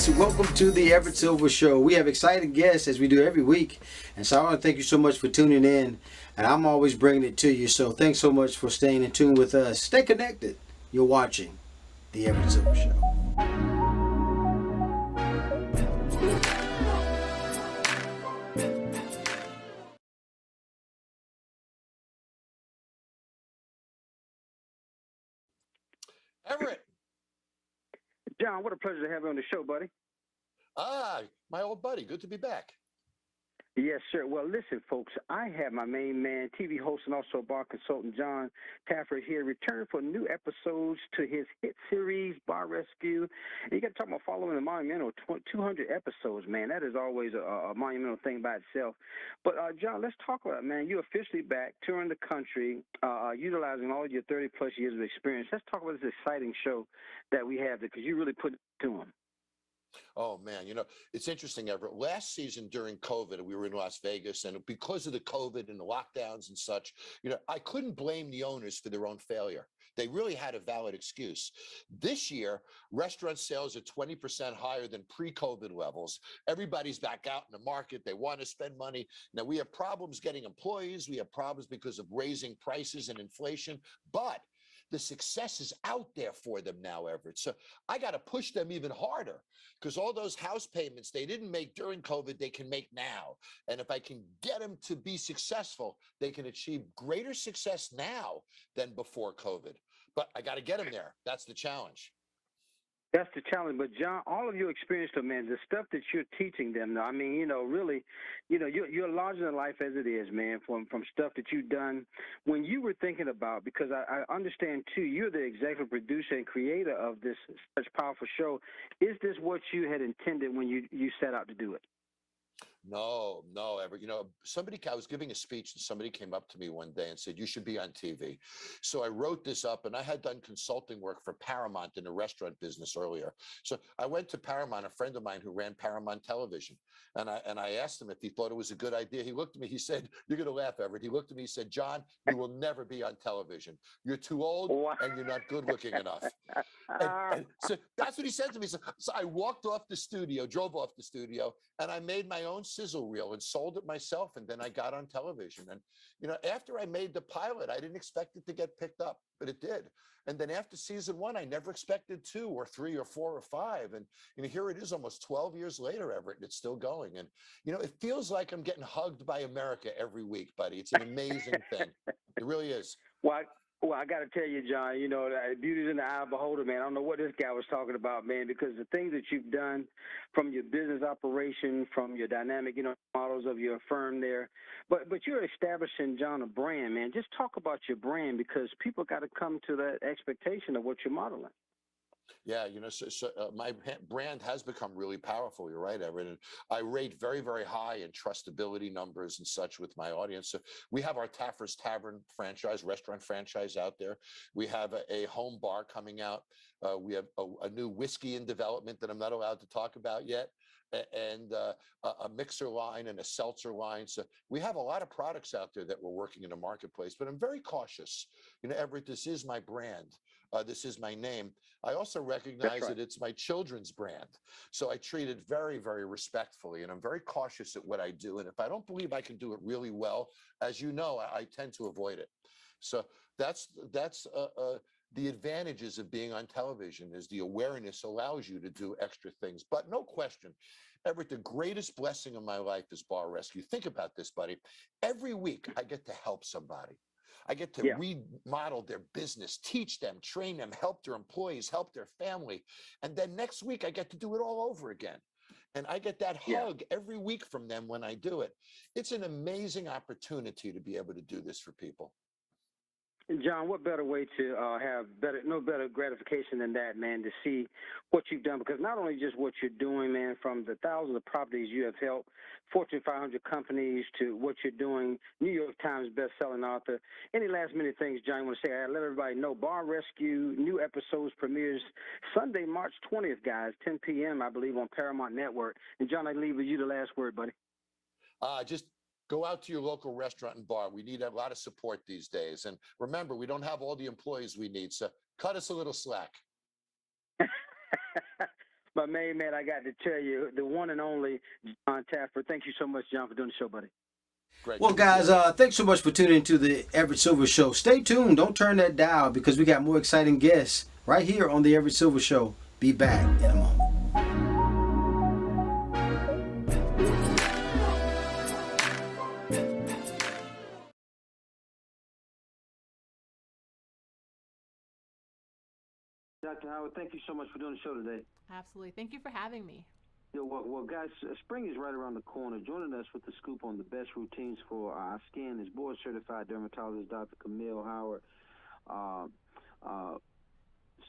guys, welcome to the Everett Silver Show. We have exciting guests as we do every week, and so I want to thank you so much for tuning in, and I'm always bringing it to you, so thanks so much for staying in tune with us. Stay connected. You're watching the Everett Silver Show. Everett. Jon, what a pleasure to have you on the show, buddy. My old buddy. Good to be back. Yes, sir. Well, listen, folks, I have my main man, TV host and also bar consultant, Jon Taffer here, returning for new episodes to his hit series, Bar Rescue. And you got to talk about following the monumental 200 episodes, man. That is always a monumental thing by itself. But, Jon, let's talk about it, man. You're officially back, touring the country, utilizing all your 30-plus years of experience. Let's talk about this exciting show that we have because you really put it to them. Oh, man, it's interesting, Everett. Last season during COVID, we were in Las Vegas, and because of the COVID and the lockdowns and such, I couldn't blame the owners for their own failure. They really had a valid excuse. This year, restaurant sales are 20% higher than pre-COVID levels. Everybody's back out in the market. They want to spend money. Now, we have problems getting employees. We have problems because of raising prices and inflation, but the success is out there for them now, Everett. So I got to push them even harder because all those house payments they didn't make during COVID, they can make now. And if I can get them to be successful, they can achieve greater success now than before COVID. But I got to get them there. That's the challenge. That's the challenge. But, Jon, all of your experience, though, man, the stuff that you're teaching them, I mean, really, you're larger than life as it is, man, from stuff that you've done. When you were thinking about, because I understand, too, you're the executive producer and creator of this such powerful show. Is this what you had intended when you set out to do it? No, Everett. I was giving a speech and somebody came up to me one day and said, you should be on TV. So I wrote this up, and I had done consulting work for Paramount in the restaurant business earlier. So I went to Paramount, a friend of mine who ran Paramount Television. And I asked him if he thought it was a good idea. He looked at me, he said, you're going to laugh, Everett. He looked at me, he said, Jon, you will never be on television. You're too old and you're not good looking enough. And so that's what he said to me. So I walked off the studio, drove off the studio, and I made my own sizzle reel and sold it myself. And then I got on television. And, after I made the pilot, I didn't expect it to get picked up, but it did. And then after season 1, I never expected 2 or 3 or 4 or 5. And, here it is almost 12 years later, Everett, and it's still going. And, it feels like I'm getting hugged by America every week, buddy. It's an amazing thing. It really is. Well, I got to tell you, Jon, beauty's in the eye of the beholder, man. I don't know what this guy was talking about, man, because the things that you've done from your business operation, from your dynamic, models of your firm there, but you're establishing, Jon, a brand, man. Just talk about your brand because people got to come to that expectation of what you're modeling. Yeah, my brand has become really powerful. You're right, Everett. And I rate very, very high in trustability numbers and such with my audience. So we have our Taffer's Tavern franchise, restaurant franchise out there. We have a home bar coming out. We have a new whiskey in development that I'm not allowed to talk about yet. And a mixer line and a seltzer line. So we have a lot of products out there that we're working in the marketplace, but I'm very cautious. Everett, this is my brand. This is my name. I also recognize that it's my children's brand. So I treat it very, very respectfully, and I'm very cautious at what I do. And if I don't believe I can do it really well, as you know, I tend to avoid it. So that's the advantages of being on television is the awareness allows you to do extra things. But no question, Everett, the greatest blessing of my life is Bar Rescue. Think about this, buddy. Every week I get to help somebody. I get to remodel their business, teach them, train them, help their employees, help their family. And then next week I get to do it all over again. And I get that hug every week from them when I do it. It's an amazing opportunity to be able to do this for people. Jon, what better way to have no better gratification than that, man, to see what you've done? Because not only just what you're doing, man, from the thousands of properties you have helped, Fortune 500 companies, to what you're doing, New York Times best-selling author. Any last-minute things, Jon, you want to say? I let everybody know. Bar Rescue, new episodes premieres Sunday, March 20th, guys, 10 p.m., I believe, on Paramount Network. And, Jon, I leave with you the last word, buddy. Just go out to your local restaurant and bar. We need a lot of support these days. And remember, we don't have all the employees we need, so cut us a little slack. My main man, I got to tell you, the one and only Jon Taffer. Thank you so much, John, for doing the show, buddy. Great. Well, guys, thanks so much for tuning into the Everett Silver Show. Stay tuned. Don't turn that dial because we got more exciting guests right here on the Everett Silver Show. Be back in a moment. Dr. Howard, thank you so much for doing the show today. Absolutely. Thank you for having me. Yeah, well, guys, spring is right around the corner. Joining us with the scoop on the best routines for our skin is board-certified dermatologist Dr. Camille Howard.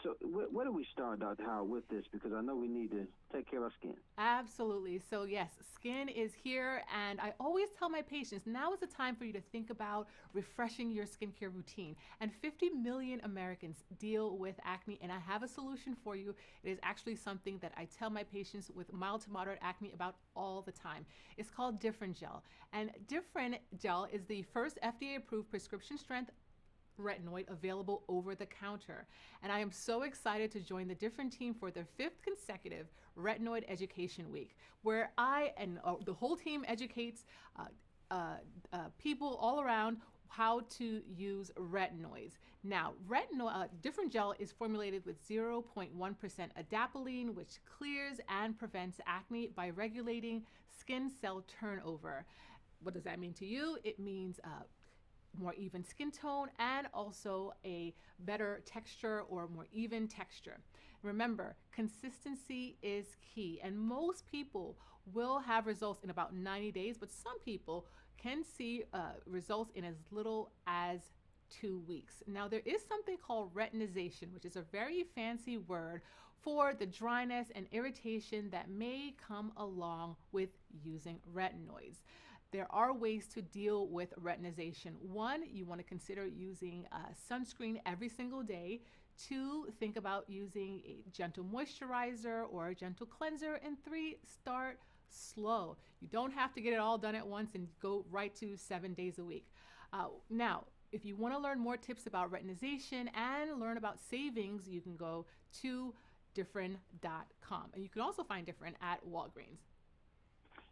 So where do we start, Dr. Howard, with this? Because I know we need to take care of our skin. Absolutely. So yes, skin is here, and I always tell my patients, now is the time for you to think about refreshing your skincare routine. And 50 million Americans deal with acne, and I have a solution for you. It is actually something that I tell my patients with mild to moderate acne about all the time. It's called Different Gel. And Different Gel is the first FDA-approved prescription strength retinoid available over the counter. And I am so excited to join the Different team for their 5th consecutive Retinoid Education Week, where I and the whole team educates people all around how to use retinoids. Now, Different Gel is formulated with 0.1% adapalene, which clears and prevents acne by regulating skin cell turnover. What does that mean to you? It means more even skin tone and also a better texture or more even texture. Remember, consistency is key, and most people will have results in about 90 days, but some people can see results in as little as 2 weeks. Now, there is something called retinization, which is a very fancy word for the dryness and irritation that may come along with using retinoids. There are ways to deal with retinization. 1, you want to consider using sunscreen every single day. 2, think about using a gentle moisturizer or a gentle cleanser. And 3, start slow. You don't have to get it all done at once and go right to 7 days a week. Now, if you want to learn more tips about retinization and learn about savings, you can go to different.com. And you can also find Different at Walgreens.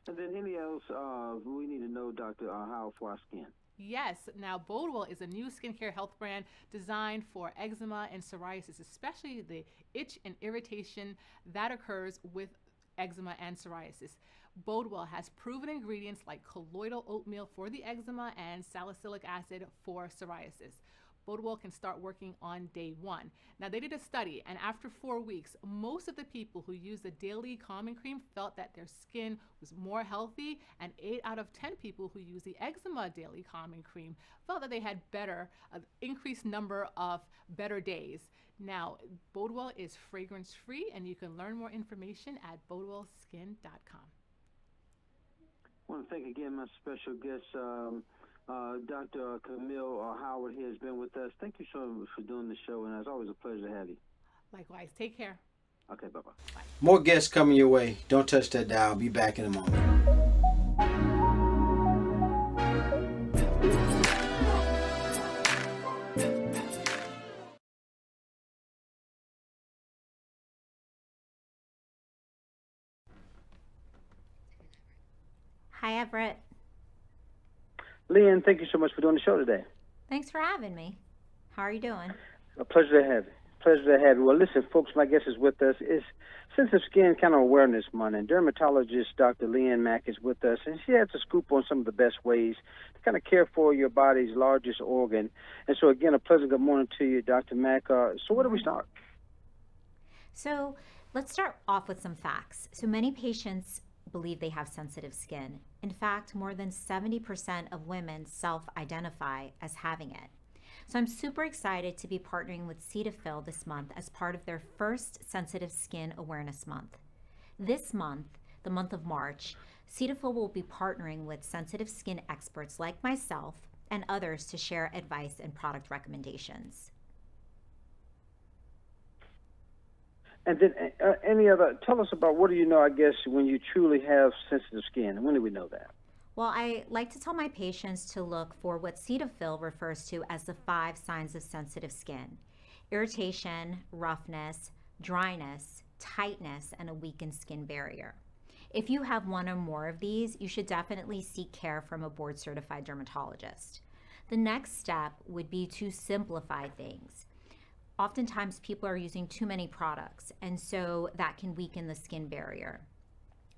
And then anything else we need to know, Dr. Howard, for our skin? Yes. Now, Bodewell is a new skincare health brand designed for eczema and psoriasis, especially the itch and irritation that occurs with eczema and psoriasis. Bodewell has proven ingredients like colloidal oatmeal for the eczema and salicylic acid for psoriasis. Bodewell can start working on day 1. Now, they did a study, and after 4 weeks, most of the people who used the daily calming cream felt that their skin was more healthy, and 8 out of 10 people who used the eczema daily calming cream felt that they had increased number of better days. Now, Bodewell is fragrance-free, and you can learn more information at bodewellskin.com. I want to thank again my special guest, Dr. Camille Howard here has been with us. Thank you so much for doing the show, and it's always a pleasure to have you. Likewise. Take care. Okay, bye-bye. Bye. More guests coming your way. Don't touch that dial. Be back in a moment. Hi, Everett. Lian, thank you so much for doing the show today. Thanks for having me. How are you doing? A pleasure to have you. Pleasure to have you. Well, listen, folks, my guest is with us. It's Sensitive Skin Kind of Awareness Month, and dermatologist Dr. Lian Mack is with us, and she has a scoop on some of the best ways to kind of care for your body's largest organ. And so, again, a pleasant good morning to you, Dr. Mack. So where do we start? So let's start off with some facts. So many patients believe they have sensitive skin. In fact, more than 70% of women self-identify as having it. So I'm super excited to be partnering with Cetaphil this month as part of their first Sensitive Skin Awareness Month. This month, the month of March, Cetaphil will be partnering with sensitive skin experts like myself and others to share advice and product recommendations. And then tell us about what do you know, I guess, when you truly have sensitive skin? When do we know that? Well, I like to tell my patients to look for what Cetaphil refers to as the 5 signs of sensitive skin: irritation, roughness, dryness, tightness, and a weakened skin barrier. If you have one or more of these, you should definitely seek care from a board-certified dermatologist. The next step would be to simplify things. Oftentimes people are using too many products, and so that can weaken the skin barrier.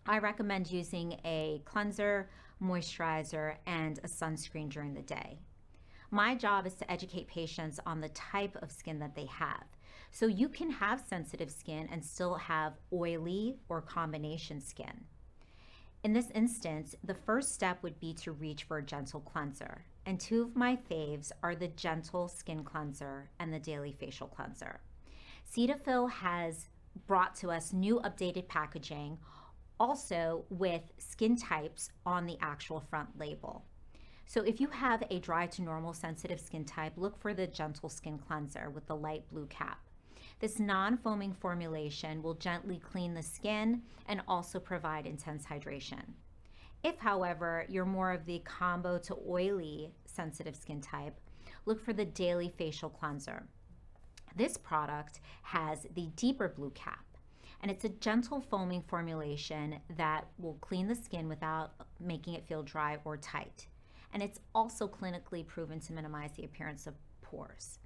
I recommend using a cleanser, moisturizer, and a sunscreen during the day. My job is to educate patients on the type of skin that they have. So you can have sensitive skin and still have oily or combination skin. In this instance, the first step would be to reach for a gentle cleanser. And two of my faves are the Gentle Skin Cleanser and the Daily Facial Cleanser. Cetaphil has brought to us new updated packaging, also with skin types on the actual front label. So if you have a dry to normal sensitive skin type, look for the Gentle Skin Cleanser with the light blue cap. This non-foaming formulation will gently clean the skin and also provide intense hydration. If, however, you're more of the combo to oily sensitive skin type, look for the Daily Facial Cleanser. This product has the deeper blue cap, and it's a gentle foaming formulation that will clean the skin without making it feel dry or tight. And it's also clinically proven to minimize the appearance of pores.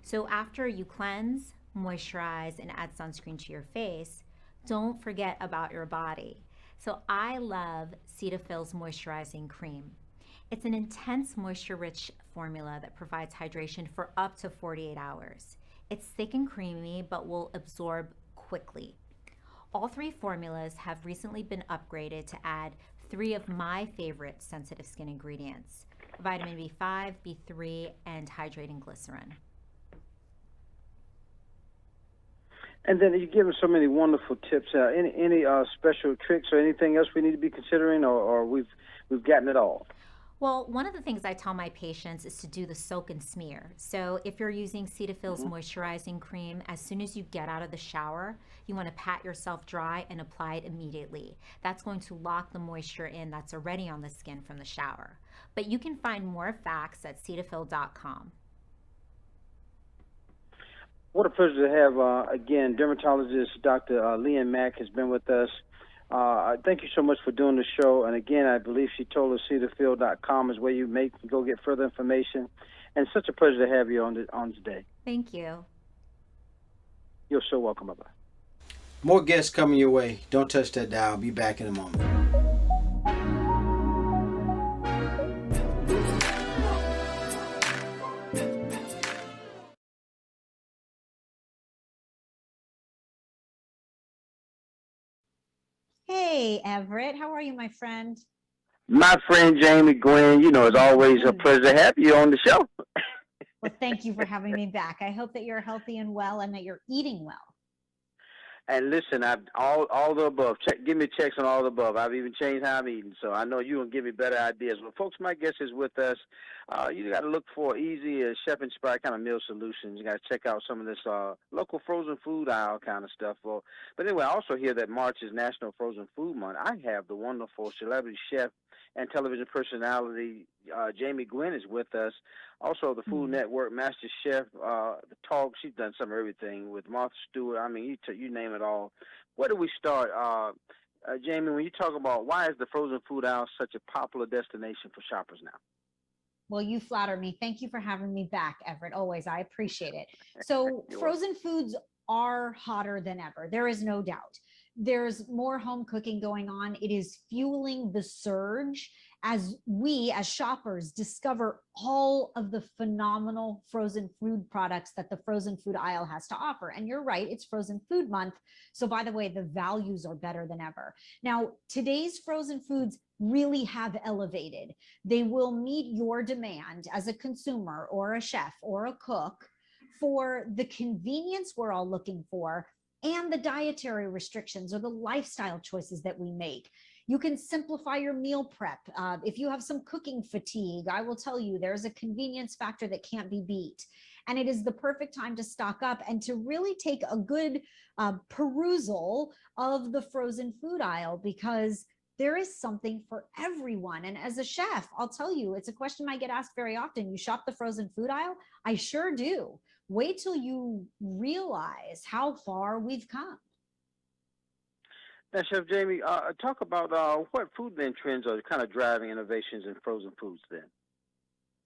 So after you cleanse, moisturize, and add sunscreen to your face, don't forget about your body. So I love Cetaphil's moisturizing cream. It's an intense moisture-rich formula that provides hydration for up to 48 hours. It's thick and creamy, but will absorb quickly. All three formulas have recently been upgraded to add three of my favorite sensitive skin ingredients: vitamin B5, B3, and hydrating glycerin. And then you've given so many wonderful tips. Any special tricks or anything else we need to be considering, or we've gotten it all? Well, one of the things I tell my patients is to do the soak and smear. So if you're using Cetaphil's moisturizing cream, as soon as you get out of the shower, you want to pat yourself dry and apply it immediately. That's going to lock the moisture in that's already on the skin from the shower. But you can find more facts at Cetaphil.com. What a pleasure to have, again, dermatologist Dr. Lian Mack has been with us. Thank you so much for doing the show. And again, I believe she told us Cetaphil.com is where you go get further information. And such a pleasure to have you on today. Thank you. You're so welcome. Bye-bye. More guests coming your way. Don't touch that dial. I'll be back in a moment. Hey, Everett. How are you, my friend? My friend Jamie Gwen, it's always a pleasure to have you on the show. Well, thank you for having me back. I hope that you're healthy and well and that you're eating well. And listen, all the above. Give me checks on all the above. I've even changed how I'm eating, so I know you're going to give me better ideas. Well, folks, my guest is with us. You got to look for easy, chef-inspired kind of meal solutions. You got to check out some of this local frozen food aisle kind of stuff. Well, but anyway, I also hear that March is National Frozen Food Month. I have the wonderful celebrity chef and television personality Jamie Gwen is with us. Also, the Food Network Master Chef, the talk. She's done some of everything with Martha Stewart. I mean, you name it all. Where do we start, Jamie? When you talk about why is the frozen food aisle such a popular destination for shoppers now? Well, you flatter me. Thank you for having me back, Everett. Always, I appreciate it. So, frozen foods are hotter than ever. There is no doubt. There's more home cooking going on. It is fueling the surge as we, as shoppers, discover all of the phenomenal frozen food products that the frozen food aisle has to offer. And you're right, it's Frozen Food Month. So by the way, the values are better than ever. Now, today's frozen foods really have elevated. They will meet your demand as a consumer or a chef or a cook for the convenience we're all looking for and the dietary restrictions or the lifestyle choices that we make. You can simplify your meal prep. If you have some cooking fatigue, I will tell you there's a convenience factor that can't be beat. And it is the perfect time to stock up and to really take a good perusal of the frozen food aisle, because there is something for everyone. And as a chef, I'll tell you, it's a question I get asked very often. You shop the frozen food aisle? I sure do. Wait till you realize how far we've come. Now, Chef Jamie, talk about what food then trends are kind of driving innovations in frozen foods then.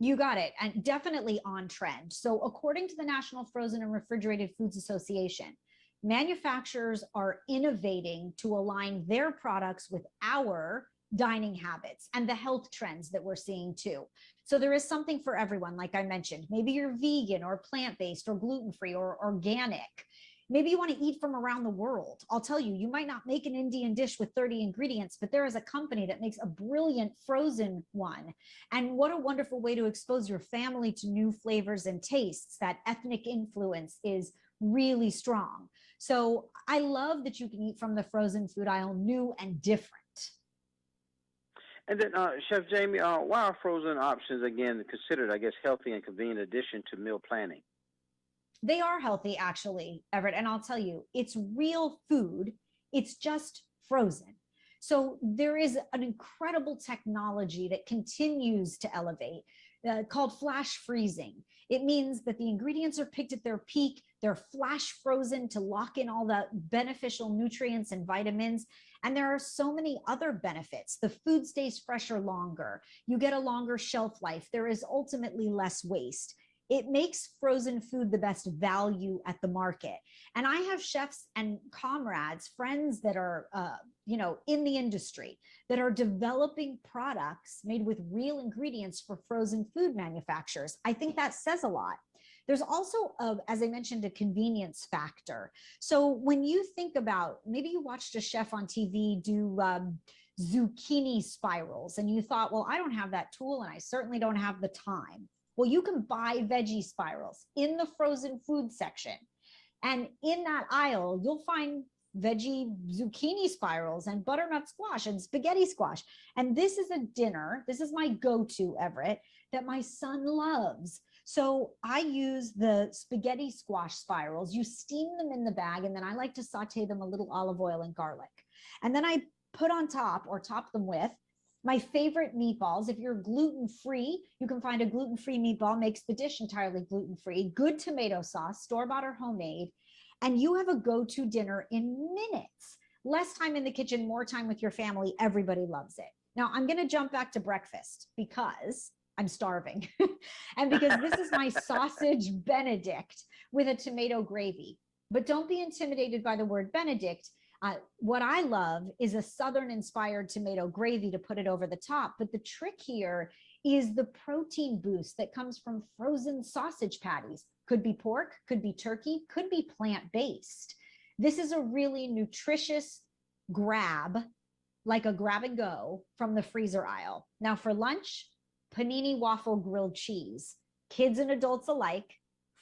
You got it. And definitely on trend. So, according to the National Frozen and Refrigerated Foods Association, manufacturers are innovating to align their products with our dining habits and the health trends that we're seeing too. So, there is something for everyone, like I mentioned. Maybe you're vegan or plant based or gluten free or organic. Maybe you want to eat from around the world. I'll tell you, you might not make an Indian dish with 30 ingredients, but there is a company that makes a brilliant frozen one. And what a wonderful way to expose your family to new flavors and tastes. That ethnic influence is really strong. So I love that you can eat from the frozen food aisle, new and different. And then, Chef Jamie, why are frozen options, again, considered, I guess, healthy and convenient addition to meal planning? They are healthy, actually, Everett. And I'll tell you, it's real food. It's just frozen. So there is an incredible technology that continues to elevate called flash freezing. It means that the ingredients are picked at their peak. They're flash frozen to lock in all the beneficial nutrients and vitamins. And there are so many other benefits. The food stays fresher longer. You get a longer shelf life. There is ultimately less waste. It makes frozen food the best value at the market. And I have chefs and comrades, friends that are, in the industry that are developing products made with real ingredients for frozen food manufacturers. I think that says a lot. There's also, as I mentioned, a convenience factor. So when you think about, maybe you watched a chef on TV do zucchini spirals and you thought, well, I don't have that tool and I certainly don't have the time. Well, you can buy veggie spirals in the frozen food section. And in that aisle, you'll find veggie zucchini spirals and butternut squash and spaghetti squash. And this is a dinner. This is my go-to, Everett, that my son loves. So I use the spaghetti squash spirals. You steam them in the bag, and then I like to saute them a little olive oil and garlic. And then I put on top or top them with my favorite meatballs. If you're gluten-free, you can find a gluten-free meatball, makes the dish entirely gluten-free, good tomato sauce, store-bought or homemade, and you have a go-to dinner in minutes. Less time in the kitchen, more time with your family. Everybody loves it. Now, I'm going to jump back to breakfast because I'm starving. And because this is my sausage Benedict with a tomato gravy. But don't be intimidated by the word Benedict. What I love is a Southern-inspired tomato gravy to put it over the top. But the trick here is the protein boost that comes from frozen sausage patties. Could be pork, could be turkey, could be plant-based. This is a really nutritious grab, like a grab and go from the freezer aisle. Now for lunch, panini waffle grilled cheese. Kids and adults alike.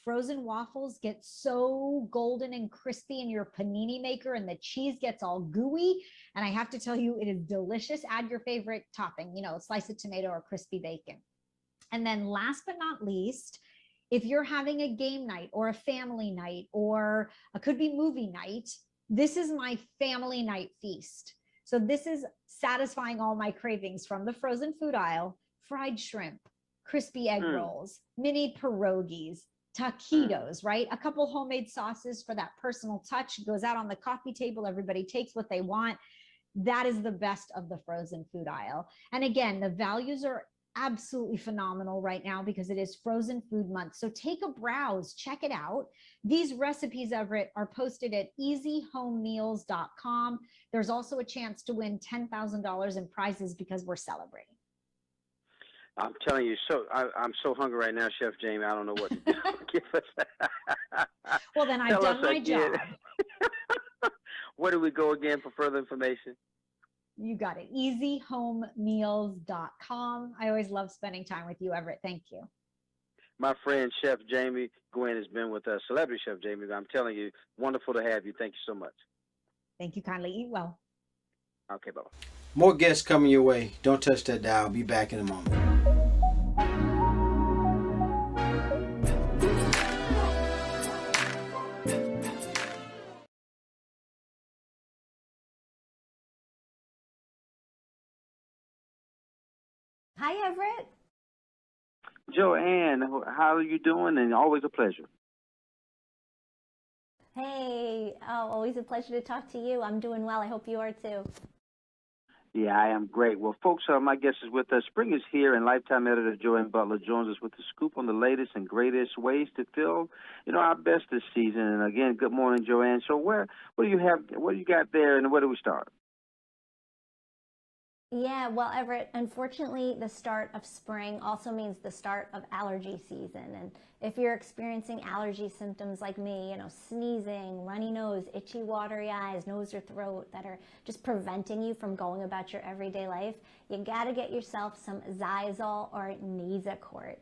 Frozen waffles get so golden and crispy in your panini maker and the cheese gets all gooey. And I have to tell you, it is delicious. Add your favorite topping, a slice of tomato or crispy bacon. And then last but not least, if you're having a game night or a family night or it could be movie night, this is my family night feast. So this is satisfying all my cravings from the frozen food aisle: fried shrimp, crispy egg rolls, mini pierogies, taquitos, right? A couple homemade sauces for that personal touch. It goes out on the coffee table. Everybody takes what they want. That is the best of the frozen food aisle. And again, the values are absolutely phenomenal right now because it is frozen food month. So take a browse, check it out. These recipes, Everett, are posted at easyhomemeals.com. There's also a chance to win $10,000 in prizes because we're celebrating. I'm telling you, I'm so hungry right now, Chef Jamie. I don't know what to do. Give us. Well, then I've done my job. Where do we go again for further information? You got it. easyhomemeals.com. I always love spending time with you, Everett. Thank you. My friend, Chef Jamie Gwen, has been with us. Celebrity Chef Jamie. I'm telling you, wonderful to have you. Thank you so much. Thank you kindly. Eat well. Okay, bye-bye. More guests coming your way. Don't touch that dial. I'll be back in a moment. Hi, Everett. Joann, how are you doing? And always a pleasure. Hey, oh, always a pleasure to talk to you. I'm doing well. I hope you are too. Yeah, I am great. Well, folks, my guest is with us. Spring is here, and Lifetime editor Joann Butler joins us with the scoop on the latest and greatest ways to feel, our best this season. And again, good morning, Joann. So, what do you have? What do you got there, and where do we start? Yeah, well, Everett, unfortunately, the start of spring also means the start of allergy season. And if you're experiencing allergy symptoms like me, sneezing, runny nose, itchy, watery eyes, nose or throat that are just preventing you from going about your everyday life, you got to get yourself some Xyzal or Nasacort.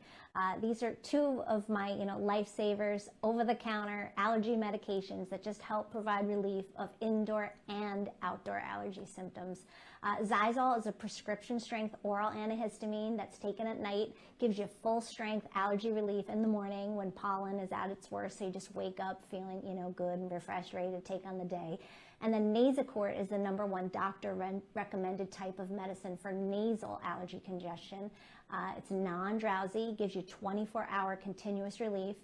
These are two of my, lifesavers, over-the-counter allergy medications that just help provide relief of indoor and outdoor allergy symptoms. Xyzal is a prescription-strength oral antihistamine that's taken at night, gives you full-strength allergy relief in the morning when pollen is at its worst, so you just wake up feeling, good and refreshed, ready to take on the day. And then Nasacort is the #1 doctor-recommended type of medicine for nasal allergy congestion. It's non-drowsy, gives you 24-hour continuous relief.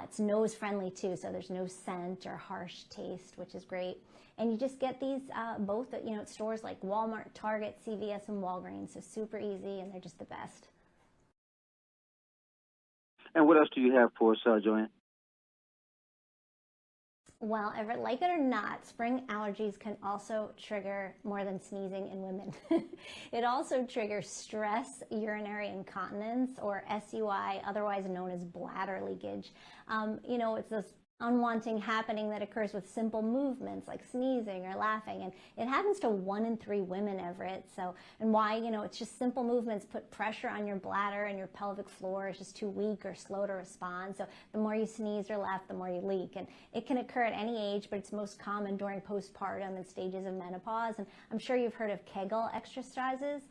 It's nose-friendly too, so there's no scent or harsh taste, which is great. And you just get these both at, at stores like Walmart, Target, CVS, and Walgreens. So super easy, and they're just the best. And what else do you have for us, Joann? Well, Everett, like it or not, spring allergies can also trigger more than sneezing in women. It also triggers stress, urinary incontinence, or SUI, otherwise known as bladder leakage. It's this unwanted happening that occurs with simple movements like sneezing or laughing, and it happens to 1 in 3 women, Everett. So, and why, it's just simple movements put pressure on your bladder, and your pelvic floor is just too weak or slow to respond. So the more you sneeze or laugh, the more you leak. And it can occur at any age, but it's most common during postpartum and stages of menopause. And I'm sure you've heard of Kegel exercises.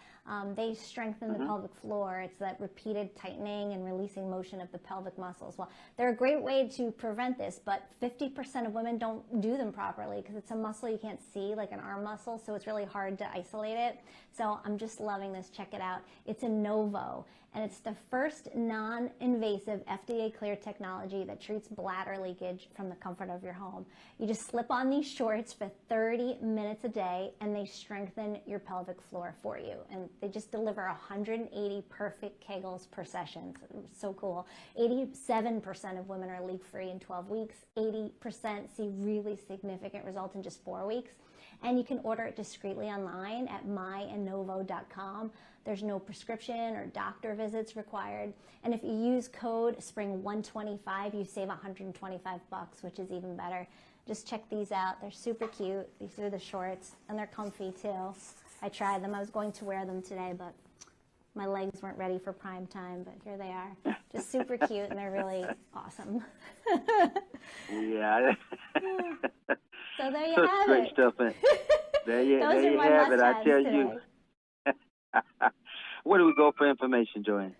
They strengthen the pelvic floor. It's that repeated tightening and releasing motion of the pelvic muscles. Well, they're a great way to prevent this, but 50% of women don't do them properly because it's a muscle you can't see, like an arm muscle, so it's really hard to isolate it. So I'm just loving this. Check it out. It's a Novo, and it's the first non-invasive FDA-cleared technology that treats bladder leakage from the comfort of your home. You just slip on these shorts for 30 minutes a day, and they strengthen your pelvic floor for you. And they just deliver 180 perfect Kegels per session. So cool. 87% of women are leak-free in 12 weeks. 80% see really significant results in just 4 weeks. And you can order it discreetly online at myandnovo.com. There's no prescription or doctor visits required. And if you use code SPRING125, you save $125, which is even better. Just check these out. They're super cute. These are the shorts, and they're comfy too. I tried them. I was going to wear them today, but my legs weren't ready for prime time, but here they are. Just super cute, and they're really awesome. Yeah. So there you have great it. Stuff. There you have it. I tell you. Where do we go for information, Joann?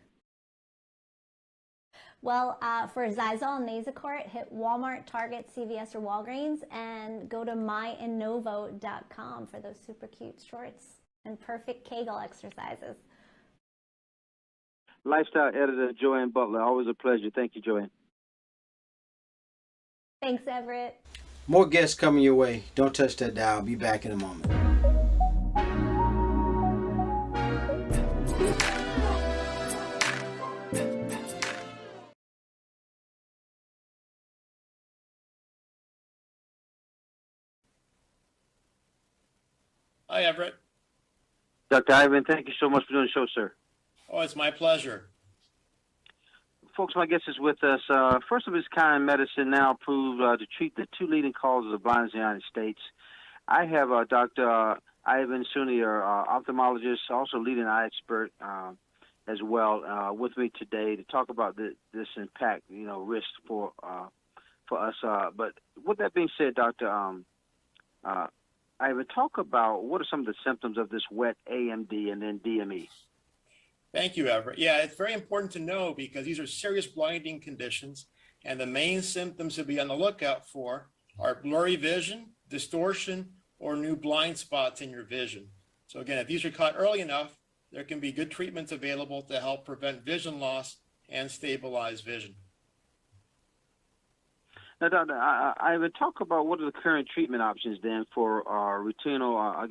Well, for Xyzal and Nasacort, hit Walmart, Target, CVS, or Walgreens, and go to myandnovo.com for those super cute shorts and perfect Kegel exercises. Lifestyle editor Joann Butler. Always a pleasure. Thank you, Joann. Thanks, Everett. More guests coming your way. Don't touch that dial. I'll be back in a moment. Hi, Everett. Dr. Ivan, thank you so much for doing the show, sir. Oh, it's my pleasure. Folks, my guest is with us. First of its kind medicine now approved to treat the 2 leading causes of blindness in the United States. I have Dr. Ivan Sunni, ophthalmologist, also leading eye expert as well, with me today to talk about this impact, risk for us. But with that being said, Dr. Ivan, talk about what are some of the symptoms of this wet AMD and then DME. Thank you, Everett. Yeah, it's very important to know because these are serious blinding conditions, and the main symptoms to be on the lookout for are blurry vision, distortion, or new blind spots in your vision. So again, if these are caught early enough, there can be good treatments available to help prevent vision loss and stabilize vision. Now, Doctor, I would talk about what are the current treatment options then for retinal,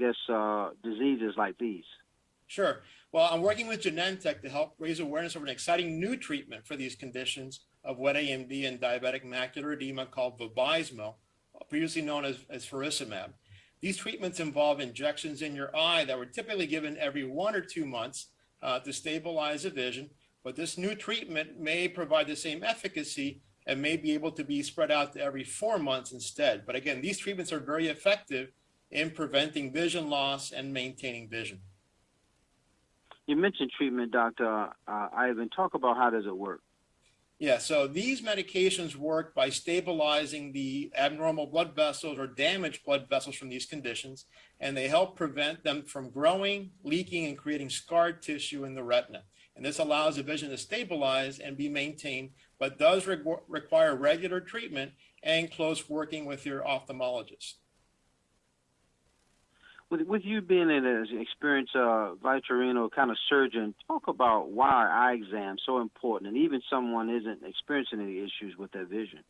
diseases like these. Sure. Well, I'm working with Genentech to help raise awareness of an exciting new treatment for these conditions of wet AMD and diabetic macular edema called Vabysmo, previously known as faricimab. These treatments involve injections in your eye that were typically given every 1 or 2 months to stabilize the vision, but this new treatment may provide the same efficacy and may be able to be spread out to every 4 months instead. But again, these treatments are very effective in preventing vision loss and maintaining vision. You mentioned treatment, Dr. Ivan. Talk about how does it work? Yeah, so these medications work by stabilizing the abnormal blood vessels or damaged blood vessels from these conditions, and they help prevent them from growing, leaking, and creating scarred tissue in the retina. And this allows the vision to stabilize and be maintained, but does require regular treatment and close working with your ophthalmologist. With you being an experienced vitreoretinal kind of surgeon, talk about why are eye exams so important, and even someone isn't experiencing any issues with their vision.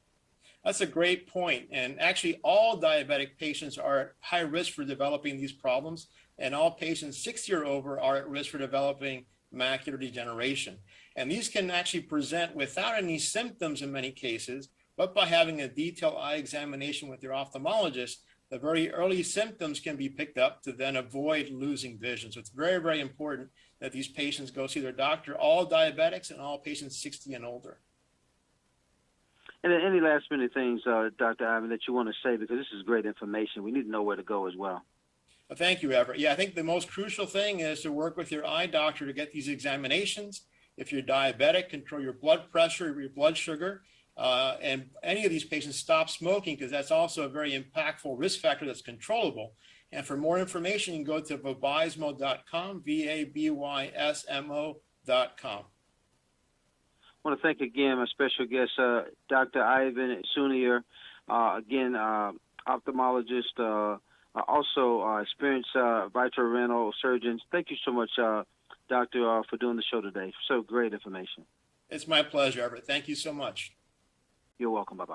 That's a great point. And actually, all diabetic patients are at high risk for developing these problems, and all patients 60 or over are at risk for developing macular degeneration. And these can actually present without any symptoms in many cases, but by having a detailed eye examination with your ophthalmologist, the very early symptoms can be picked up to then avoid losing vision. So it's very, very important that these patients go see their doctor, all diabetics and all patients 60 and older. And any last minute things, Dr. Ivan, that you want to say, because this is great information. We need to know where to go as well. Well, thank you, Everett. Yeah, I think the most crucial thing is to work with your eye doctor to get these examinations. If you're diabetic, control your blood pressure, your blood sugar. And any of these patients stop smoking, because that's also a very impactful risk factor that's controllable. And for more information, you can go to vabysmo.com, VABYSMO.com. I want to thank again my special guest, Dr. Ivan Sunier, again, ophthalmologist, also experienced vitreoretinal surgeons. Thank you so much, Doctor, for doing the show today. So great information. It's my pleasure, Everett. Thank you so much. You're welcome. Bye-bye.